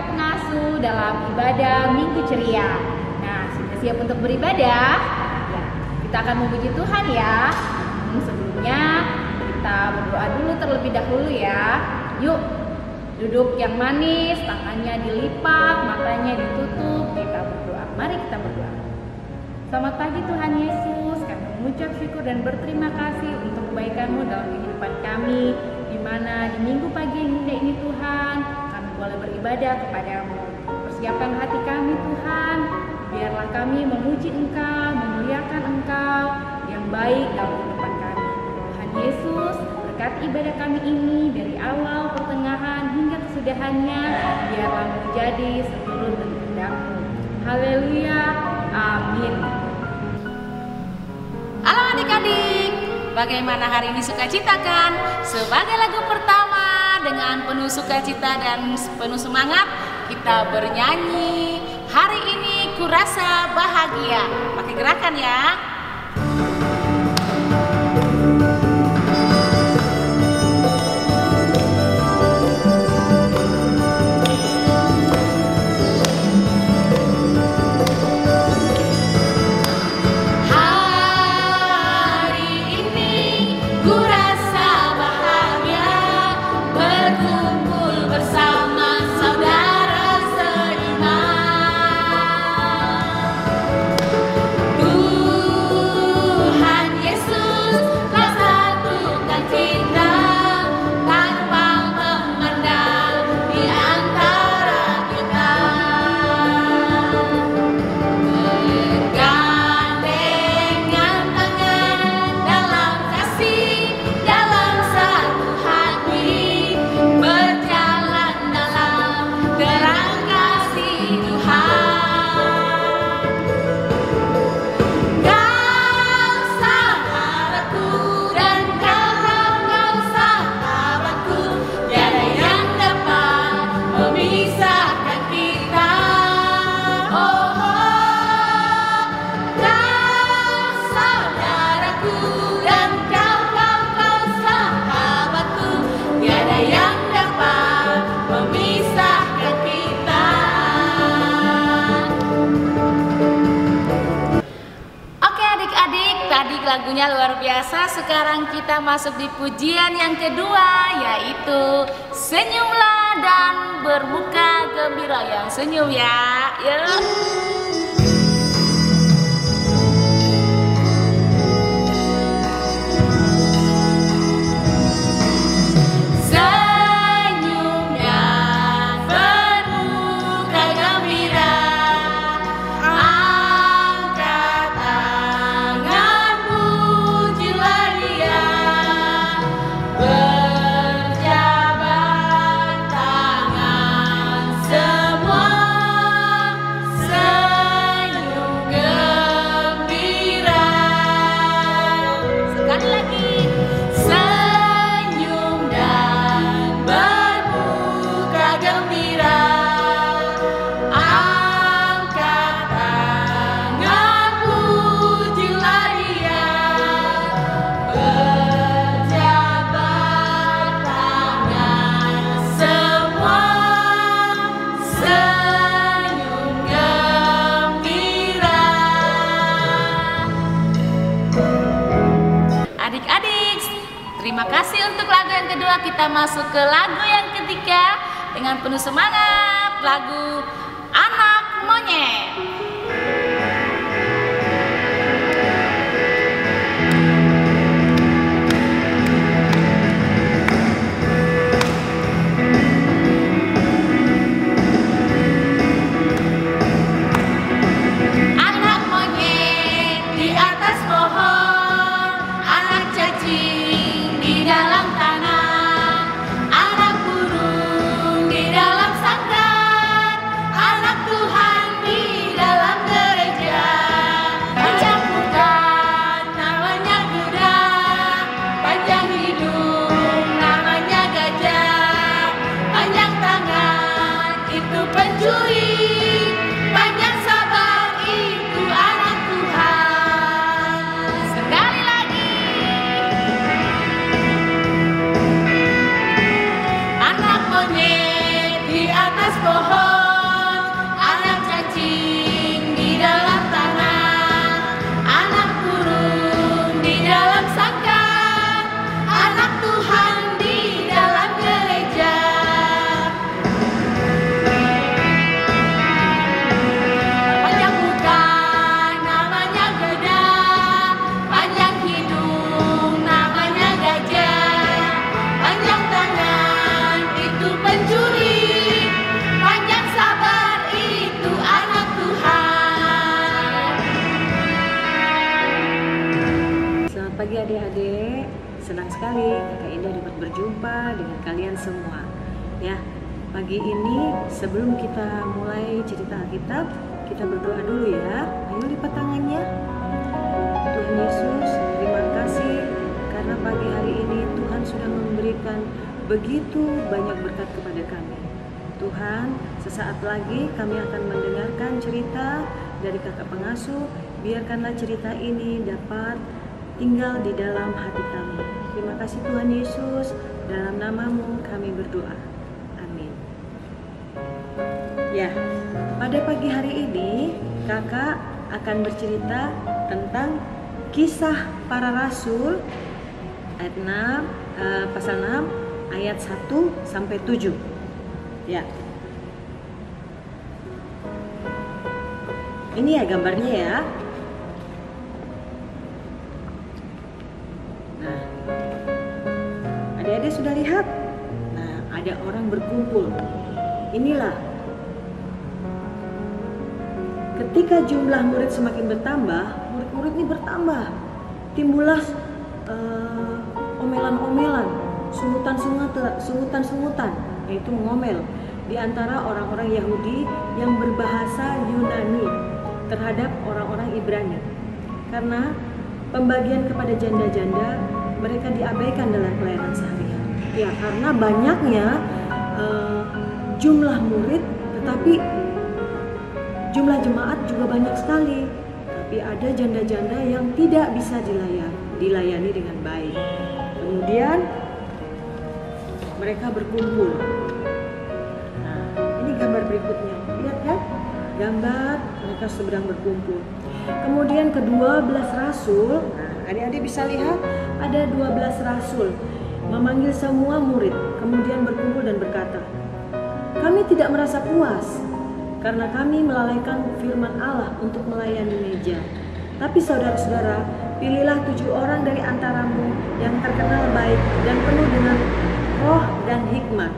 kakak pengasuh dalam ibadah Minggu Ceria. Nah, sudah siap untuk beribadah? Ya, kita akan memuji Tuhan ya. Sebelumnya kita berdoa dulu terlebih dahulu ya. Yuk, duduk yang manis, tangannya dilipat, matanya ditutup. Kita berdoa. Mari kita berdoa. Selamat pagi Tuhan Yesus. Kami mengucap syukur dan berterima kasih untuk kebaikan-Mu dalam kehidupan kami, di mana di minggu pagi yang indah ini Tuhan, kami boleh beribadah kepadamu. Persiapkan hati kami Tuhan, biarlah kami memuji Engkau, memuliakan Engkau yang baik dalam kehidupan kami. Tuhan Yesus, berkati ibadah kami ini dari awal, pertengahan, hingga kesudahannya, biarlah menjadi seluruh kehendak-Mu. Haleluya, amin. Halo adik-adik, bagaimana hari ini sukacita kan? Sebagai lagu pertama dengan penuh sukacita dan penuh semangat, kita bernyanyi Hari Ini Kurasa Bahagia. Pakai gerakan ya. Lagunya luar biasa. Sekarang kita masuk di pujian yang kedua, yaitu Senyumlah dan Bermuka Gembira. Yang senyum ya. Yuk. Terima kasih untuk lagu yang kedua. Kita masuk ke lagu yang ketiga dengan penuh semangat, lagu Anak Monyet. Dalam sangkar, anak Tuhan di dalam senang sekali Kakak Indah dapat berjumpa dengan kalian semua. Ya, pagi ini sebelum kita mulai cerita Alkitab, kita berdoa dulu ya. Ayo lipat tangannya. Tuhan Yesus, terima kasih karena pagi hari ini Tuhan sudah memberikan begitu banyak berkat kepada kami. Tuhan, sesaat lagi kami akan mendengarkan cerita dari kakak pengasuh. Biarkanlah cerita ini dapat tinggal di dalam hati kami. Terima kasih Tuhan Yesus, dalam nama-Mu kami berdoa. Amin. Ya, pada pagi hari ini kakak akan bercerita tentang kisah para rasul ayat 6, pasal 6 ayat 1 sampai 7. Ya. Ini ya gambarnya ya. Nah, adik-adik sudah lihat? Nah, ada orang berkumpul. Inilah. Ketika jumlah murid semakin bertambah, murid-murid ini bertambah. Timbullah omelan-omelan, sungutan-sungutan, yaitu mengomel di antara orang-orang Yahudi yang berbahasa Yunani terhadap orang-orang Ibrani. Karena pembagian kepada janda-janda mereka diabaikan dalam pelayanan sehari-hari. Ya, karena banyaknya jumlah murid, tetapi jumlah jemaat juga banyak sekali. Tapi ada janda-janda yang tidak bisa dilayani dengan baik. Kemudian mereka berkumpul. Nah, ini gambar berikutnya. Lihat kan? Gambar mereka sedang berkumpul. Kemudian ke-12 rasul, nah, adik-adik bisa lihat ada 12 rasul memanggil semua murid, kemudian berkumpul dan berkata, "Kami tidak merasa puas karena kami melalaikan firman Allah untuk melayani meja. Tapi saudara-saudara, pilihlah 7 orang dari antaramu yang terkenal baik dan penuh dengan roh dan hikmat,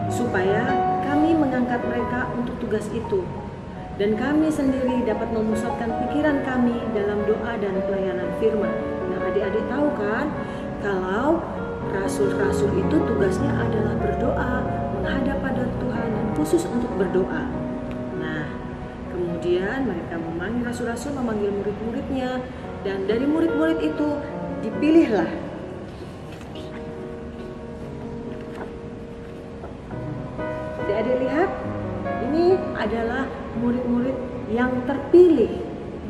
supaya kami mengangkat mereka untuk tugas itu. Dan kami sendiri dapat memusatkan pikiran kami dalam doa dan pelayanan firman." Nah, adik-adik tahu kan, kalau rasul-rasul itu tugasnya adalah berdoa, menghadap pada Tuhan dan khusus untuk berdoa. Nah, kemudian mereka memanggil rasul-rasul, memanggil murid-muridnya, dan dari murid-murid itu dipilihlah adik-adik lihat, ini adalah murid-murid yang terpilih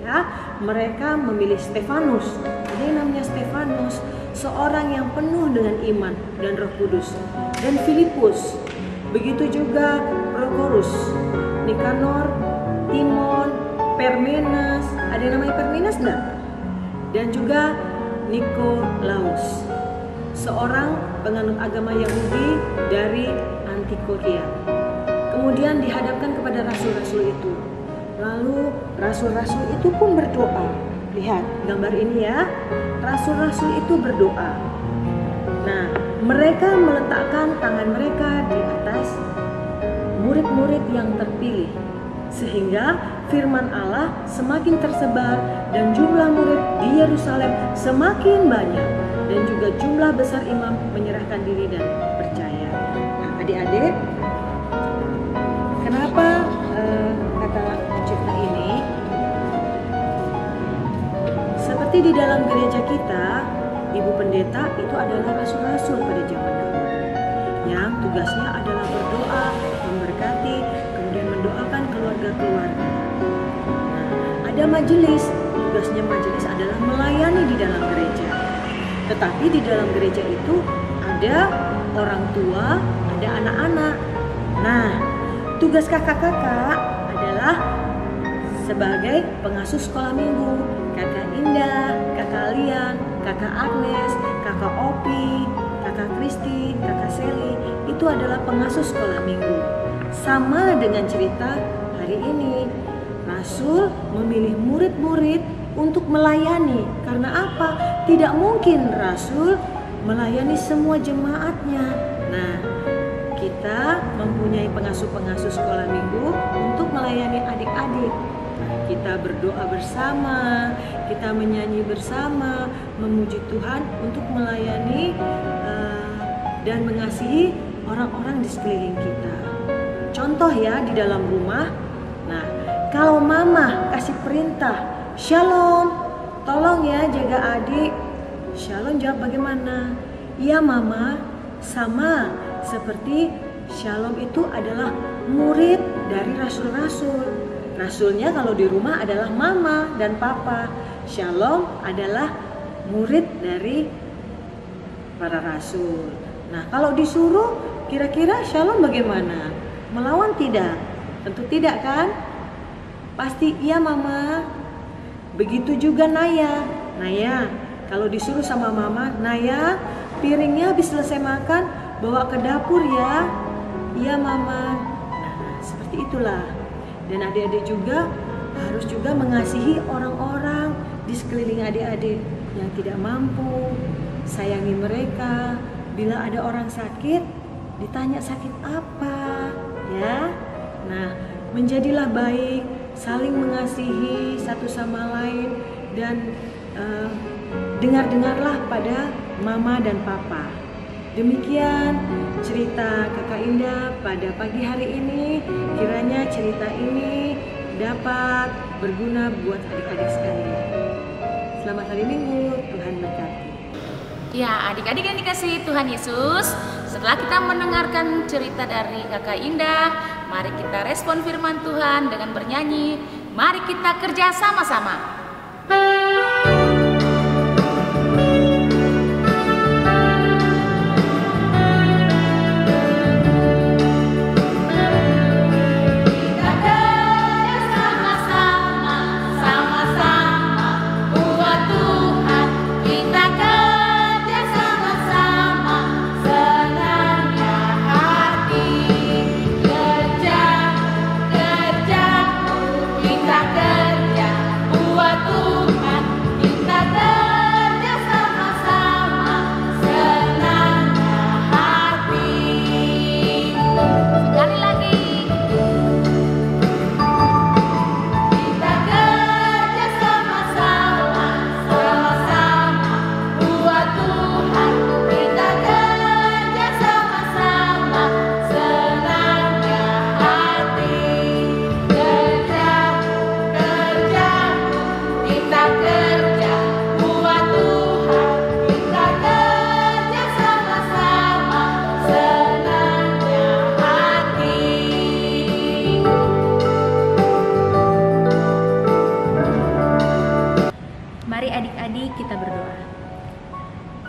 ya. Mereka memilih Stefanus. Ada yang namanya Stefanus, seorang yang penuh dengan iman dan Roh Kudus, dan Filipus, begitu juga Prokorus, Nikanor, Timon, Permenas. Ada yang namanya Permenas enggak? Dan juga Nikolaus, seorang penganut agama Yahudi dari Antiokhia. Kemudian dihadapkan kepada rasul-rasul itu. Lalu rasul-rasul itu pun berdoa. Lihat gambar ini ya. Rasul-rasul itu berdoa. Nah, mereka meletakkan tangan mereka di atas murid-murid yang terpilih, sehingga firman Allah semakin tersebar dan jumlah murid di Yerusalem semakin banyak, dan juga jumlah besar imam menyerahkan diri dan percaya. Nah, adik-adik, kenapa kata cerita ini? Seperti di dalam gereja kita, ibu pendeta itu adalah rasul-rasul pada zaman dahulu, yang tugasnya adalah berdoa, memberkati, kemudian mendoakan keluarga-keluarga. Nah, ada majelis, tugasnya majelis adalah melayani di dalam gereja. Tetapi di dalam gereja itu ada orang tua, ada anak-anak. Nah, tugas kakak-kakak adalah sebagai pengasuh sekolah minggu. Kakak Indah, kakak Lian, kakak Agnes, kakak Opi, kakak Kristi, kakak Seli, itu adalah pengasuh sekolah minggu. Sama dengan cerita hari ini, Rasul memilih murid-murid untuk melayani. Karena apa? Tidak mungkin Rasul melayani semua jemaatnya. Nah, kita mempunyai pengasuh-pengasuh sekolah minggu untuk melayani adik-adik. Nah, kita berdoa bersama, kita menyanyi bersama, memuji Tuhan untuk melayani dan mengasihi orang-orang di sekeliling kita. Contoh ya di dalam rumah. Nah, kalau mama kasih perintah, "Shalom, tolong ya jaga adik." Shalom jawab bagaimana? "Iya mama." Sama seperti Shalom itu adalah murid dari rasul-rasul. Rasulnya kalau di rumah adalah mama dan papa. Shalom adalah murid dari para rasul. Nah, kalau disuruh kira-kira Shalom bagaimana? Melawan tidak? Tentu tidak kan? Pasti iya mama. Begitu juga Naya. Naya, kalau disuruh sama mama, "Naya, piringnya habis selesai makan, bawa ke dapur ya." "Iya mama." Nah, seperti itulah. Dan adik-adik juga harus juga mengasihi orang-orang di sekeliling adik-adik yang tidak mampu. Sayangi mereka. Bila ada orang sakit, ditanya sakit apa, ya. Nah, menjadilah baik, saling mengasihi satu sama lain, dan dengar-dengarlah pada mama dan papa. Demikian cerita Kakak Indah pada pagi hari ini. Kiranya cerita ini dapat berguna buat adik-adik sekalian. Selamat hari Minggu, Tuhan berkati. Ya, adik-adik yang dikasihi Tuhan Yesus, setelah kita mendengarkan cerita dari Kakak Indah, mari kita respon firman Tuhan dengan bernyanyi. Mari kita kerja sama-sama.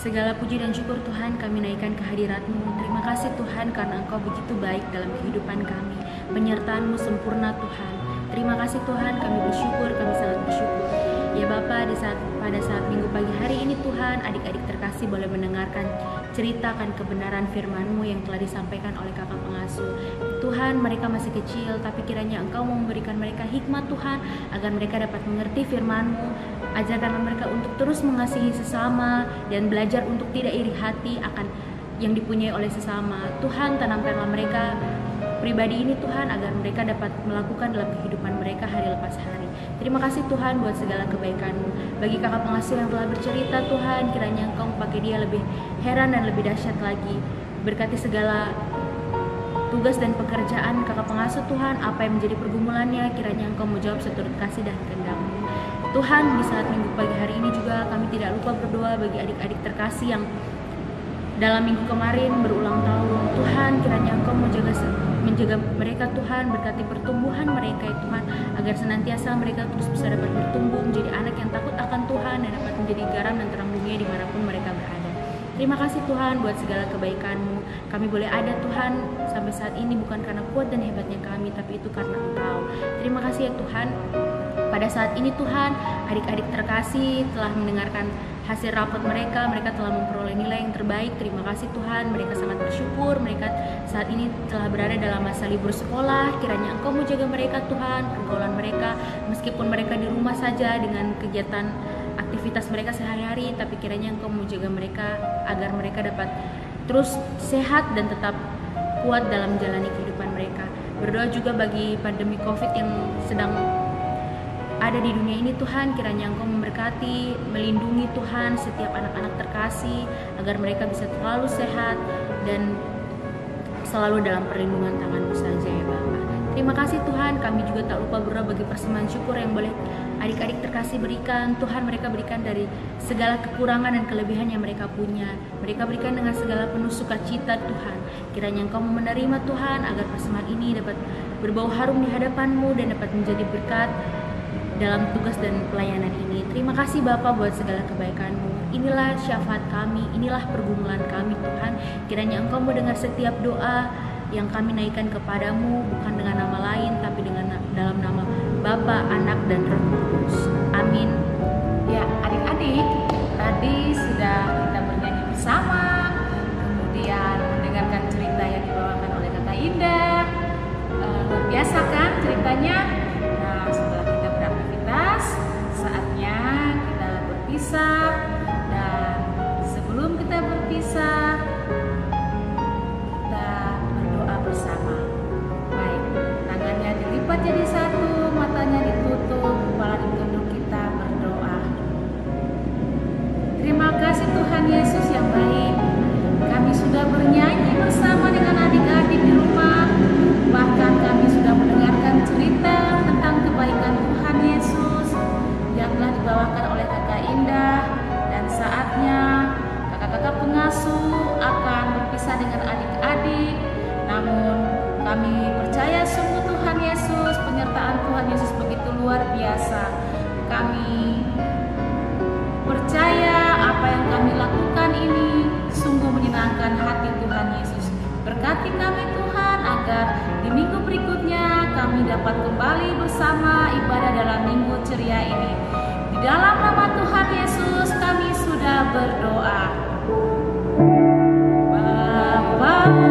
Segala puji dan syukur Tuhan kami naikkan ke hadirat-Mu. Terima kasih Tuhan karena Engkau begitu baik dalam kehidupan kami. Penyertaan-Mu sempurna Tuhan. Terima kasih Tuhan, kami bersyukur, kami sangat bersyukur. Ya Bapa, pada saat minggu pagi hari ini Tuhan, adik-adik terkasih boleh mendengarkan ceritakan kebenaran firman-Mu yang telah disampaikan oleh kakak pengasuh. Tuhan, mereka masih kecil, tapi kiranya Engkau mau memberikan mereka hikmat Tuhan, agar mereka dapat mengerti firman-Mu. Ajarkan mereka untuk terus mengasihi sesama dan belajar untuk tidak iri hati akan yang dipunyai oleh sesama. Tuhan, tanamkanlah mereka pribadi ini Tuhan, agar mereka dapat melakukan dalam kehidupan mereka hari lepas hari. Terima kasih Tuhan buat segala kebaikan-Mu. Bagi kakak pengasuh yang telah bercerita Tuhan, kiranya Engkau pakai dia lebih heran dan lebih dahsyat lagi. Berkati segala tugas dan pekerjaan kakak pengasuh Tuhan, apa yang menjadi pergumulannya, kiranya Engkau menjawab seturut kasih dan kehendak-Mu. Tuhan, di saat minggu pagi hari ini juga kami tidak lupa berdoa bagi adik-adik terkasih yang dalam minggu kemarin berulang tahun. Tuhan, kiranya Engkau menjaga mereka Tuhan, berkati pertumbuhan mereka ya Tuhan, agar senantiasa mereka terus bisa dapat bertumbuh menjadi anak yang takut akan Tuhan dan dapat menjadi garam dan terang dunia dimanapun mereka berada. Terima kasih Tuhan buat segala kebaikan-Mu. Kami boleh ada Tuhan sampai saat ini bukan karena kuat dan hebatnya kami, tapi itu karena Engkau. Terima kasih ya Tuhan. Pada saat ini Tuhan, adik-adik terkasih telah mendengarkan hasil rapot mereka telah memperoleh nilai yang terbaik. Terima kasih Tuhan, mereka sangat bersyukur. Mereka saat ini telah berada dalam masa libur sekolah. Kiranya Engkau menjaga mereka Tuhan, pergaulan mereka, meskipun mereka di rumah saja dengan kegiatan aktivitas mereka sehari-hari, tapi kiranya Engkau menjaga mereka agar mereka dapat terus sehat dan tetap kuat dalam menjalani kehidupan mereka. Berdoa juga bagi pandemi COVID yang sedang ada di dunia ini Tuhan, kiranya Engkau memberkati, melindungi Tuhan setiap anak-anak terkasih agar mereka bisa selalu sehat dan selalu dalam perlindungan tangan-Mu saja ya Bapa. Terima kasih Tuhan, kami juga tak lupa berdoa bagi persembahan syukur yang boleh adik-adik terkasih berikan. Tuhan, mereka berikan dari segala kekurangan dan kelebihan yang mereka punya. Mereka berikan dengan segala penuh sukacita Tuhan. Kiranya Engkau menerima Tuhan agar persembahan ini dapat berbau harum di hadapan-Mu dan dapat menjadi berkat dalam tugas dan pelayanan ini. Terima kasih Bapa buat segala kebaikan-Mu. Inilah syafaat kami, inilah pergumulan kami Tuhan. Kiranya Engkau mendengar setiap doa yang kami naikkan kepadamu, bukan dengan nama lain tapi dengan dalam nama Bapa, Anak, dan Roh Kudus. Amin. Ya, adik-adik, tadi sudah kita bernyanyi bersama, kemudian mendengarkan cerita yang dibawakan oleh Kakak Indah. Luar biasa kan ceritanya? Nah, setelah kita beraktivitas, saatnya kita berpisah. Dan sebelum kita berpisah, kita berdoa bersama. Baik, tangannya dilipat jadi satu, matanya ditutup, kepala ditunduk, kita berdoa. Terima kasih Tuhan Yesus yang baik. Kami sudah bernyanyi bersama dengan adik-adik di rumah. Bahkan kami sudah mendengarkan cerita tentang kebaikan Tuhan Yesus yang telah dibawakan oleh Kakak Indah. Dan saatnya kakak-kakak pengasuh akan berpisah dengan adik-adik. Namun kami percaya sungguh Tuhan Yesus, penyertaan Tuhan Yesus begitu luar biasa. Kami percaya apa yang kami lakukan ini sungguh menyenangkan hati Tuhan Yesus. Berkati kami Tuhan agar di minggu berikutnya kami dapat kembali bersama ibadah dalam minggu ceria ini. Di dalam nama Tuhan Yesus kami sudah berdoa. Bapa,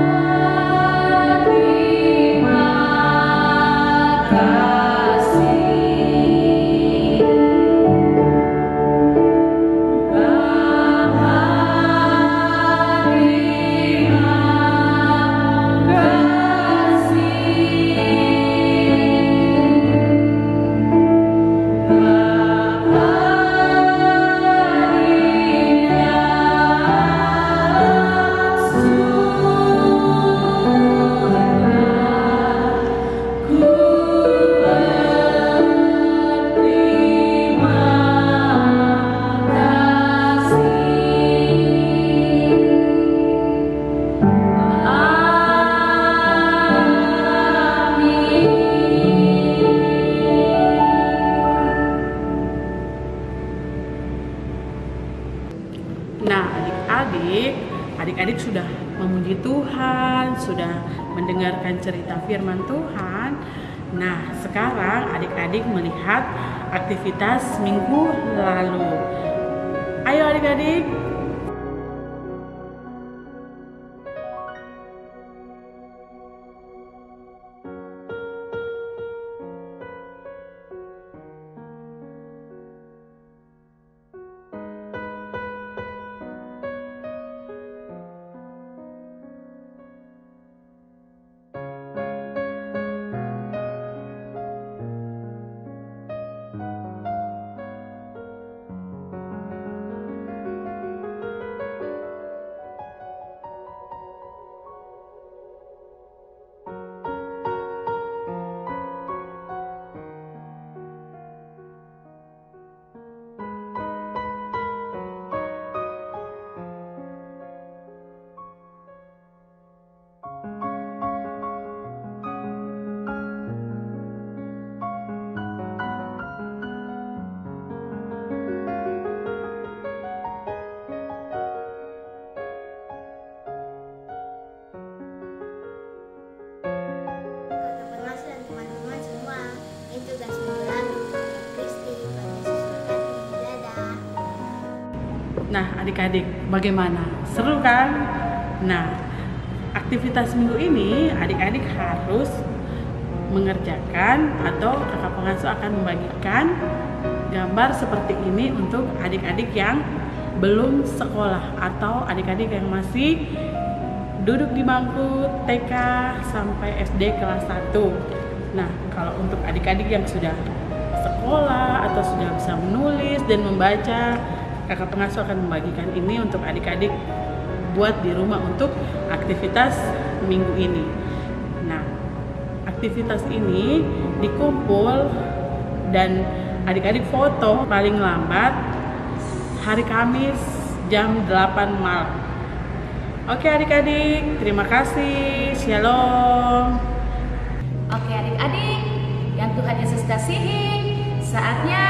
adik-adik sudah memuji Tuhan, sudah mendengarkan cerita firman Tuhan. Nah, sekarang adik-adik melihat aktivitas minggu lalu. Ayo adik-adik. Nah, adik-adik, bagaimana? Seru kan? Nah, aktivitas minggu ini adik-adik harus mengerjakan atau kakak pengasuh akan membagikan gambar seperti ini untuk adik-adik yang belum sekolah atau adik-adik yang masih duduk di bangku TK sampai SD kelas 1. Nah, kalau untuk adik-adik yang sudah sekolah sekolah atau sudah bisa menulis dan membaca, kakak pengasuh akan membagikan ini untuk adik-adik buat di rumah untuk aktivitas minggu ini. Nah, aktivitas ini dikumpul dan adik-adik foto paling lambat hari Kamis jam 8 malam. Oke adik-adik, terima kasih. Shalom. Oke adik-adik, yang Tuhan Yesus kasihi, saatnya